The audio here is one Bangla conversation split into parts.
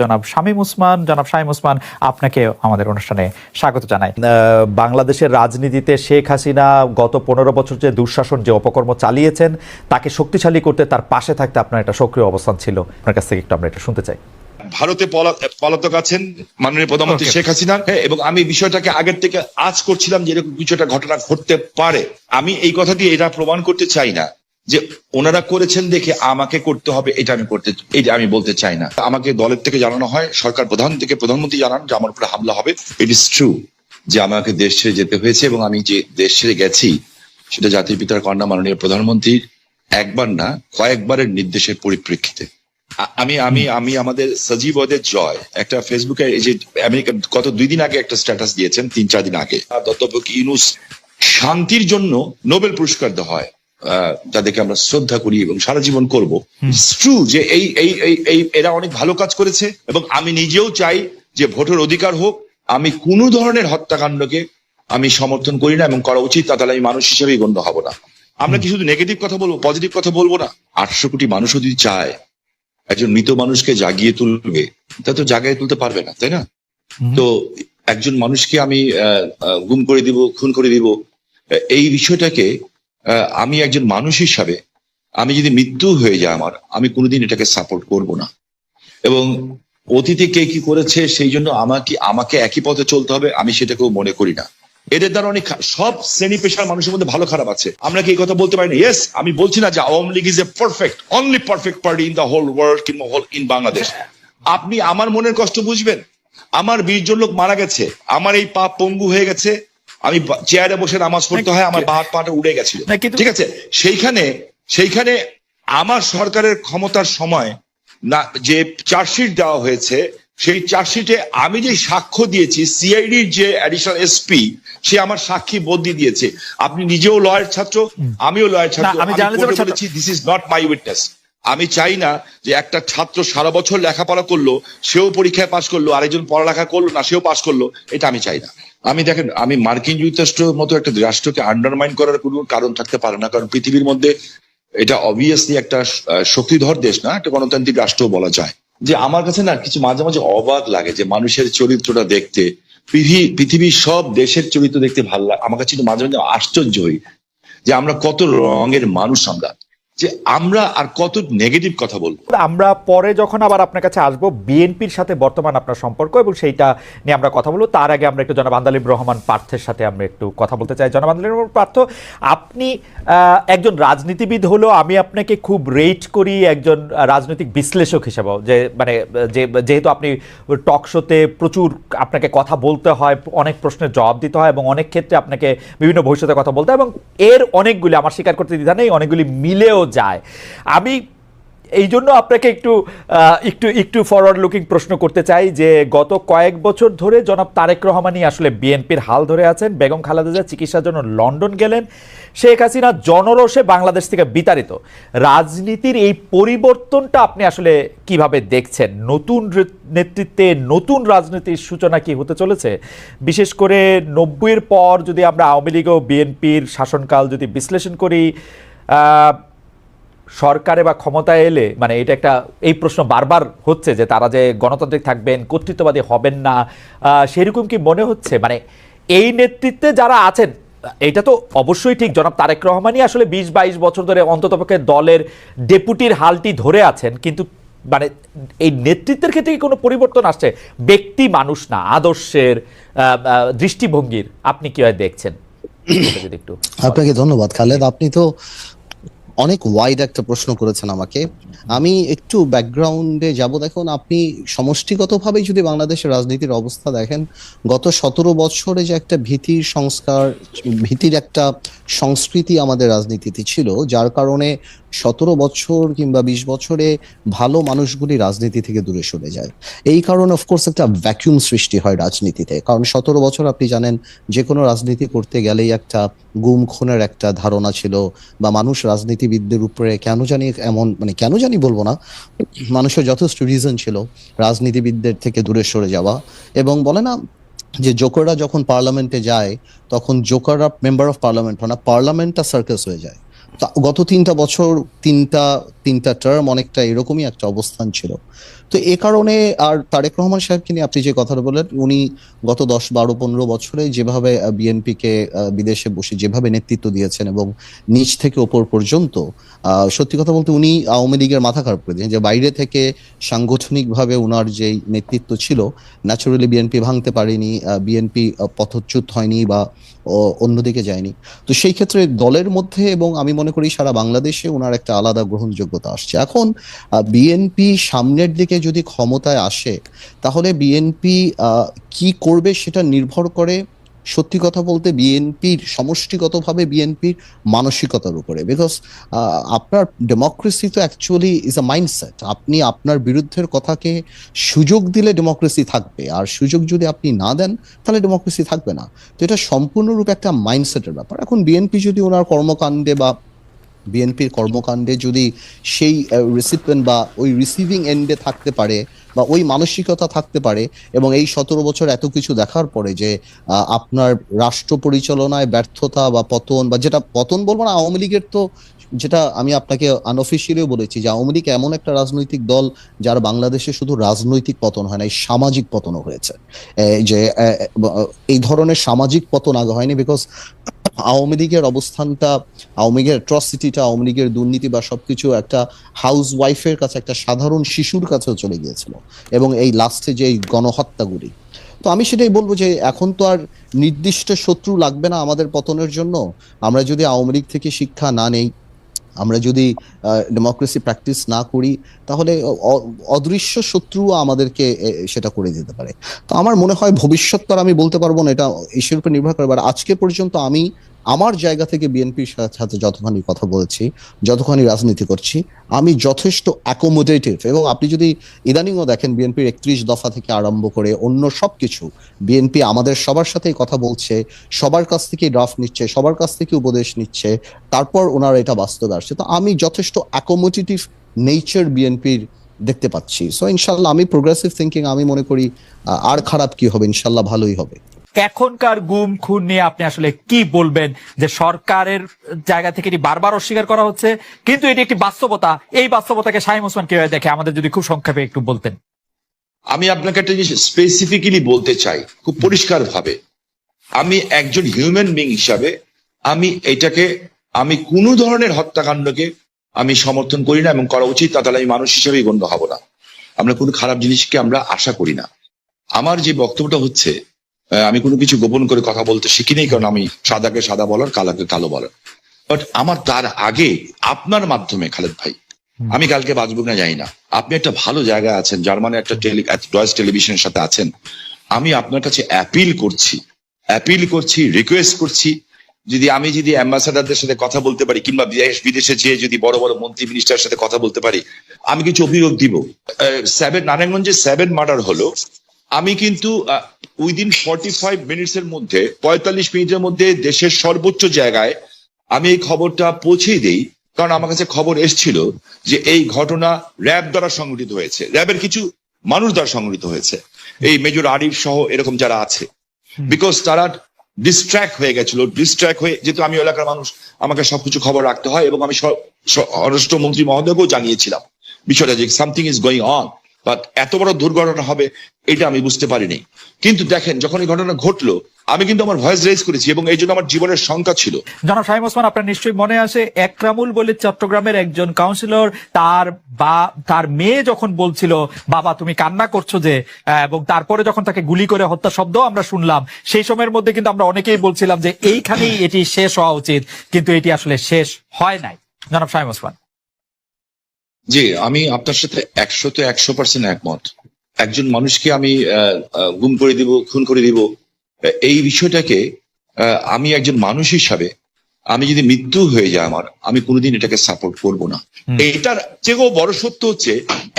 জনাব শামীম ওসমান আপনাকে আমাদের অনুষ্ঠানে স্বাগত জানাই। বাংলাদেশের রাজনীতিতে শেখ হাসিনা গত ১৫ বছর যে দুঃশাসন যে অপকর্ম চালিয়েছেন তাকে শক্তিশালী করতে তার পাশে থাকতে আপনার একটা সক্রিয় অবস্থান ছিল, আপনার কাছ থেকে একটু আমরা এটা শুনতে চাই। ভারতে পলাতক আছেন মাননীয় প্রধানমন্ত্রী শেখ হাসিনা, এবং আমি বিষয়টাকে আগের থেকে আজ করছিলাম যে এরকম কিছু একটা ঘটনা ঘটতে পারে। আমি এই কথা দিয়ে এটা প্রমাণ করতে চাই না যে ওনারা করেছেন দেখে আমাকে করতে হবে, এটা আমি বলতে চাই না। আমাকে দলের থেকে জানানো হয়, সরকার প্রধান থেকে প্রধানমন্ত্রী জানান যে আমার উপরে হামলা হবে। ইট ইজ ট্রু যে আমাকে দেশ ছেড়ে যেতে হয়েছে, এবং আমি যে দেশ ছেড়ে গেছি সেটা জাতির পিতার কন্যা মাননীয় প্রধানমন্ত্রীর একবার না কয়েকবারের নির্দেশের পরিপ্রেক্ষিতে। আমি আমাদের সজীবদের জয় একটা ফেসবুকে এই যে আমেরিকা গত 2 দিন আগে একটা স্ট্যাটাস দিয়েছেন, 3-4 দিন আগে, দত্তপক ইউনুস শান্তির জন্য নোবেল পুরস্কার দেওয়া হয়, যাদেরকে আমরা শ্রদ্ধা করি এবং সারা জীবন করবো। ট্রু যে এরা অনেক ভালো কাজ করেছে, এবং আমি নিজেও চাই যে ভোটের অধিকার হোক। আমি কোনো ধরনের হত্যাকাণ্ডকে আমি সমর্থন করি না, এবং করা উচিত না, তাহলে আমি মানুষ হিসেবেই গণ্য হব না। আমরা কি শুধু নেগেটিভ কথা বলবো, পজিটিভ কথা বলবো না? 800 কোটি মানুষও যদি চায় একজন মৃত মানুষকে জাগিয়ে তুলবে, তা তো জাগিয়ে তুলতে পারবে না, তাই না? তো একজন মানুষকে আমি গুম করে দিব, খুন করে দিব, এই বিষয়টাকে আমি একজন মানুষ হিসাবে আমি যদি মৃত্যু হয়ে যায় আমার, আমি কোনোদিন এটাকে সাপোর্ট করব না। এবং অতীতে কে কি করেছে সেই জন্য আমাকে একই পথে চলতে হবে, আমি সেটাকেও মনে করি না। এদের দ্বারা অনেক সব শ্রেণী পেশার মানুষের মধ্যে ভালো খারাপ আছে, আমরা কি এই কথা বলতে পারি না? ইয়েস, আমি বলছি না যে Awami League is a only perfect party in the whole world কিংবা হোল ইন বাংলাদেশ। আপনি আমার মনের কষ্ট বুঝবেন। আমার 20 জন লোক মারা গেছে, আমার এই পা পঙ্গু হয়ে গেছে, আমি চেয়ারে বসে নামাজ পড়তে হয়, আমার বাহাত পাটা উড়ে গেছিল, ঠিক আছে? সেইখানে আমার সরকারের ক্ষমতার সময় না যে চার্জশিট দেওয়া হয়েছে, সেই চার্জশিটে আমি যে সাক্ষ্য দিয়েছি, সিআইডির যে অ্যাডিশনাল এসপি সে আমার সাক্ষী বদলি দিয়েছে। আপনি নিজেও লয়ার ছাত্র, আমিও লয়ার ছাত্র, আমি বলেছি this is not my witness. আমি চাই না যে একটা ছাত্র সারা বছর লেখাপড়া করলো, সেও পরীক্ষায় পাশ করলো, আরেকজন পড়ালেখা করলো না, সেও পাশ করলো, এটা আমি চাই না। দেখেন, আমি মার্কিন যুক্তরাষ্ট্রের মতো একটা রাষ্ট্রকে আন্ডারমাইন করার কোনো কারণ থাকতে পারে না, কারণ পৃথিবীর মধ্যে এটা অবভিয়াসলি একটা শক্তিধর দেশ না, একটা গণতান্ত্রিক রাষ্ট্র বলা যায়। যে আমার কাছে না কিছু মাঝে মাঝে অবাক লাগে যে মানুষের চরিত্রটা দেখতে, পৃথিবীর সব দেশের চরিত্র দেখতে ভালো লাগে। আমার কাছে মাঝে মাঝে আশ্চর্য হই যে আমরা কত রঙের মানুষ, যে আমরা আর কত নেগেটিভ কথা বলবো। আমরা পরে যখন আবার আপনার কাছে আসবো বিএনপির সাথে বর্তমান আপনার সম্পর্ক এবং সেইটা নিয়ে আমরা কথা বলবো, তার আগে আমরা একটু জনাব আন্দালিব রহমান পার্থের সাথে আমরা একটু কথা বলতে চাই। জনাব আন্দালিব রহমান পার্থ, আপনি একজন রাজনীতিবিদ হলো আমি আপনাকে খুব রেট করি একজন রাজনৈতিক বিশ্লেষক হিসেবেও, যে মানে যেহেতু আপনি টক শোতে প্রচুর আপনাকে কথা বলতে হয়, অনেক প্রশ্নের জবাব দিতে হয় এবং অনেক ক্ষেত্রে আপনাকে বিভিন্ন ভবিষ্যতে কথা বলতে হয়, এবং এর অনেকগুলি আমার স্বীকার করতে দ্বিধা নেই, অনেকগুলি মিলেও যায়। আমি এই জন্য আপনাকে একটু ফরওয়ার্ড লুকিং প্রশ্ন করতে চাই যে গত কয়েক বছর ধরে জনাব তারেক রহমানই আসলে বিএনপির হাল ধরে আছেন। বেগম খালেদা জিয়া চিকিৎসার জন্য লন্ডন গেলেন, শেখ হাসিনা জনরোষে বাংলাদেশ থেকে বিতাড়িত। রাজনীতির এই পরিবর্তনটা আপনি আসলে কিভাবে দেখছেন? নতুন নেতৃত্বে নতুন রাজনীতির সূচনা কি হতে চলেছে? বিশেষ করে 90-এর পর যদি আমরা আওয়ামী লীগ ও বিএনপির শাসনকাল যদি বিশ্লেষণ করি, সরকারে বা ক্ষমতায় এলে মানে এটা একটা এই প্রশ্ন বারবার হচ্ছে যে তারা যে গণতান্ত্রিক থাকবেন, কর্তৃত্ববাদী হবেন না, সেরকম কি মনে হচ্ছে? মানে এই নেতৃত্বে যারা আছেন, এটা তো অবশ্যই ঠিক জনাব তারেক রহমানই আসলে 20-22 বছর ধরে অন্ততপক্ষে দলের ডেপুটির হালটি ধরে আছেন, কিন্তু মানে এই নেতৃত্বের ক্ষেত্রে কি কোনো পরিবর্তন আসছে? ব্যক্তি মানুষ না, আদর্শের, দৃষ্টিভঙ্গির আপনি কিভাবে দেখছেন? একটু আপনাকে ধন্যবাদ খালেদ, আপনি তো অনেক ওয়াইড একটা প্রশ্ন করেছেন আমাকে। আমি একটু ব্যাকগ্রাউন্ডে যাব। দেখুন, আপনি সমষ্টিগতভাবে যদি বাংলাদেশের রাজনীতির অবস্থা দেখেন, গত 17 বছরে যে একটা ভীতির সংস্কার, ভীতির একটা সংস্কৃতি আমাদের রাজনীতিতে ছিল, যার কারণে 17 বছর কিংবা 20 বছরে ভালো মানুষগুলি রাজনীতি থেকে দূরে সরে যায়। এই কারণে অফকোর্স একটা ভ্যাকুয়াম সৃষ্টি হয় রাজনীতিতে, কারণ 17 বছর আপনি জানেন যে কোনো রাজনীতি করতে গেলেই একটা গুম খুনের একটা ধারণা ছিল, বা মানুষ রাজনীতিবিদদের উপরে কেন জানি এমন, মানে কেন জানি বলবো না, মানুষের যথেষ্ট রিজন ছিল রাজনীতিবিদদের থেকে দূরে সরে যাওয়া। এবং বলে না যে জোকাররা যখন পার্লামেন্টে যায় তখন জোকাররা মেম্বার অফ পার্লামেন্ট হয় না, পার্লামেন্টটা সার্কাস হয়ে যায়। গত 3টা বছর, তিনটা টার্ম অনেকটা এরকমই একটা অবস্থান ছিল। তো এ কারণে আর তারেক রহমান সাহেবকে নিয়ে আপনি যে কথাটা বললেন, উনি গত 10, 12, 15 বছরে যেভাবে বিএনপিকে বিদেশে বসে যেভাবে নেতৃত্ব দিয়েছেন এবং নিচ থেকে ওপর পর্যন্ত, সত্যি কথা বলতে উনি আওয়ামী লীগের মাথা খারাপ করে দিয়েছেন। যে বাইরে থেকে সাংগঠনিকভাবে উনার যেই নেতৃত্ব ছিল, ন্যাচুরালি বিএনপি ভাঙতে পারেনি, বিএনপি পথচ্যুত হয়নি বা অন্যদিকে যায়নি। তো সেই ক্ষেত্রে দলের মধ্যে এবং আমি মনে করি সারা বাংলাদেশে ওনার একটা আলাদা গ্রহণযোগ্যতা আসছে। এখন বিএনপি সামনের দিকে যদি ক্ষমতায় আসে, তাহলে বিএনপি কি করবে সেটা নির্ভর করে সত্যি কথা বলতে বিএনপির সমষ্টিগতভাবে বিএনপির মানসিকতার উপরে। বিকজ আপনার ডেমোক্রেসি তো অ্যাকচুয়ালি ইজ আ মাইন্ডসেট। আপনি আপনার বিরুদ্ধের কথাকে সুযোগ দিলে ডেমোক্রেসি থাকবে, আর সুযোগ যদি আপনি না দেন তাহলে ডেমোক্রেসি থাকবে না। তো এটা সম্পূর্ণরূপে একটা মাইন্ডসেটের ব্যাপার। এখন বিএনপি যদি ওনার কর্মকাণ্ডে বা বিএনপির কর্মকাণ্ডে যদি সেই রিসিপিয়েন্ট বা ওই রিসিভিং এন্ডে থাকতে পারে বা ওই মানসিকতা থাকতে পারে, এবং এই 17 বছর এত কিছু দেখার পরে যে আপনার রাষ্ট্র পরিচালনায় ব্যর্থতা বা পতন, বা যেটা পতন বলবো না, আওয়ামী লীগের তো, যেটা আমি আপনাকে আনঅফিসিয়ালিও বলেছি যে আওয়ামী লীগ এমন একটা রাজনৈতিক দল যার বাংলাদেশে শুধু রাজনৈতিক পতন হয় না, এই সামাজিক পতনও হয়েছে। যে এই ধরনের সামাজিক পতন আগে হয়নি। বিকজ আওয়ামী লীগের অবস্থানটা, আওয়ামী লীগের অ্যাট্রসিটিটা, আওয়ামী লীগের দুর্নীতি বা সবকিছু একটা হাউস ওয়াইফের কাছে, একটা সাধারণ শিশুর কাছেও চলে গিয়েছিল, এবং এই লাস্টে যে এই গণহত্যাগুলি। তো আমি সেটাই বলবো যে এখন তো আর নির্দিষ্ট শত্রু লাগবে না আমাদের পতনের জন্য। আমরা যদি আওয়ামী লীগ থেকে শিক্ষা না নেই, আমরা যদি ডেমোক্রেসি প্র্যাকটিস না করি, তাহলে অদৃশ্য শত্রু আমাদেরকে সেটা করে দিতে পারে। তো আমার মনে হয় ভবিষ্যৎ তো আর আমি বলতে পারবো না, এটা ইস্যুর উপর নির্ভর করে। আর আজকে পর্যন্ত আমি আমার জায়গা থেকে বিএনপির সাথে যতখানি কথা বলেছি, যতখানি রাজনীতি করছি, আমি যথেষ্ট অ্যাকোমোডেটিভ। এবং আপনি যদি ইদানিংও দেখেন বিএনপির 31 দফা থেকে আরম্ভ করে অন্য সবকিছু, বিএনপি আমাদের সবার সাথেই কথা বলছে, সবার কাছ থেকে ড্রাফট নিচ্ছে, সবার কাছ থেকে উপদেশ নিচ্ছে, তারপর ওনারা এটা বাস্তবে আসছে। তো আমি যথেষ্ট অ্যাকোমোডেটিভ নেচার বিএনপির দেখতে পাচ্ছি। সো ইনশাল্লাহ আমি প্রোগ্রেসিভ থিঙ্কিং, আমি মনে করি আর খারাপ কি হবে, ইনশাল্লাহ ভালোই হবে। এখনকার গুম খুন নিয়ে আপনি আসলে কি বলবেন? যে সরকারের জায়গা থেকে এটি বারবার অস্বীকার করা হচ্ছে, কিন্তু এটি একটি বাস্তবতা। এই বাস্তবতাকে শামীম ওসমান কিভাবে দেখে, আমাদের যদি খুব সংক্ষেপে একটু বলতেন। আমি আপনাকে একটা জিনিস স্পেসিফিক্যালি বলতে চাই খুব পরিষ্কার ভাবে। আমি একজন হিউম্যান বিং হিসাবে আমি কোনো ধরনের হত্যাকাণ্ডকে আমি সমর্থন করি না, এবং করা উচিত, তাহলে আমি মানুষ হিসেবেই গণ্য হব না। আমরা কোনো খারাপ জিনিসকে আমরা আশা করি না। আমার যে বক্তব্যটা হচ্ছে, আমি কোনো কিছু গোপন করে কথা বলতে শিখি নেই, কারণ আমি সাদাকে সাদা বলার, কালাকে কালো বলার। বাট আমার তার আগে আপনার মাধ্যমে, খালেদ ভাই, আমি কালকে বাঁচব না জানি না, আপনি একটা ভালো জায়গায় আছেন, জার্মানি একটা ডয়েচ টেলিভিশনের সাথে আছেন। আমি আপনার কাছে অ্যাপিল করছি, রিকোয়েস্ট করছি, যদি অ্যাম্বাসাডারদের সাথে কথা বলতে পারি, কিংবা বিদেশে যেয়ে যদি বড় বড় মন্ত্রী মিনিস্টারের সাথে কথা বলতে পারি, আমি কিছু অভিযোগ দিব। নারায়ণগঞ্জে 7 মার্ডার হলো, আমি কিন্তু উইদিন 45 মিনিটসের মধ্যে, 45 মিনিটের মধ্যে দেশের সর্বোচ্চ জায়গায় আমি এই খবরটা পৌঁছেই দেই। কারণ আমার কাছে খবর এসেছিল যে এই ঘটনা র্যাব দ্বারা সংঘটিত হয়েছে, র্যাবের কিছু মানুষ দ্বারা সংঘটিত হয়েছে, এই মেজর আরিফ সহ এরকম যারা আছে। বিকজ তারা ডিস্ট্র্যাক্ট হয়ে গেছিল, যেহেতু আমি এলাকার মানুষ, আমাকে সবকিছু খবর রাখতে হয়, এবং আমি স্বরাষ্ট্রমন্ত্রী মহোদয়কেও জানিয়েছিলাম বিষয়টা, যে something is going on. But এত বড় দুর্ঘটনা হবে এটা আমি বুঝতে পারিনি। কিন্তু দেখেন, যখন এই ঘটনা ঘটলো, আমি কিন্তু আমার ভয়েস রেজ করেছি, এবং এই জন্য আমার জীবনের শঙ্কা ছিল। জনাব শামীম ওসমান, আপনার নিশ্চয়ই মনে আছে একরামুল বলে চট্টগ্রামের একজন কাউন্সিলর, তার মেয়ে যখন বলছিল বাবা তুমি কান্না করছো যে, এবং তারপরে যখন তাকে গুলি করে হত্যা শব্দ আমরা শুনলাম, সেই সময়ের মধ্যে কিন্তু আমরা অনেকেই বলছিলাম যে এইখানেই এটি শেষ হওয়া উচিত, কিন্তু এটি আসলে শেষ হয় নাই। জনাব শামীম ওসমান। জি, আমি আপনার সাথে 100% একমত। একজন মানুষকে আমি গুম করে দিব, খুন করে দিব, এই বিষয়টাকে আমি একজন মানুষ হিসাবে, আমি যদি মৃত্যু হয়ে যায় আমার, আমি কোনোদিন এটাকে সাপোর্ট করব না। এটার চেয়েও বড় সত্য হচ্ছে,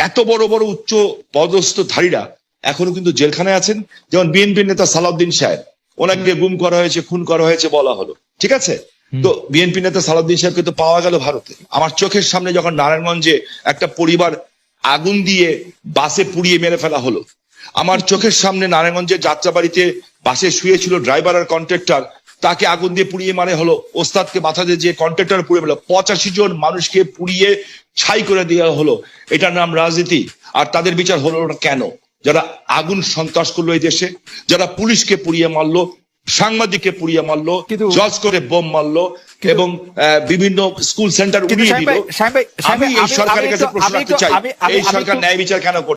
এত বড় বড় উচ্চ পদস্থ ধারীরা এখনো কিন্তু জেলখানায় আছেন। যেমন বিএনপির নেতা সালাউদ্দিন সাহেব, ওনাকে গুম করা হয়েছে, খুন করা হয়েছে বলা হলো, ঠিক আছে। তো বিএনপি নেতা সালাউদ্দিন সাহেবকে তো পাওয়া গেল ভারতে। আমার চোখের সামনে যখন নারায়ণগঞ্জে একটা পরিবার আগুন দিয়ে বাসে পুড়িয়ে মেরে ফেলা হলো, আমার চোখের সামনে নারায়ণগঞ্জের যাত্রাবাড়িতে বাসে শুয়েছিল ড্রাইভার আর কন্ট্রাক্টর, তাকে আগুন দিয়ে পুড়িয়ে মারে হলো, ওস্তাদকে মাথা দিয়ে যে কন্ট্রাক্টর পুড়িয়ে মারলো, 85 জন মানুষকে পুড়িয়ে ছাই করে দেওয়া হলো, এটার নাম রাজনীতি? আর তাদের বিচার হলো না কেন? যারা আগুন সন্ত্রাস করলো এই দেশে, যারা পুলিশকে পুড়িয়ে মারলো, সাংবাদিককে পুড়িয়ে মারলো, জজ করে বোম মারলো এবং বিভিন্ন স্কুল সেন্টার উড়িয়ে দিল, আমি এই সরকারের কাছে প্রশ্ন রাখতে চাই, এই সরকার ন্যায় বিচার কেন করছে?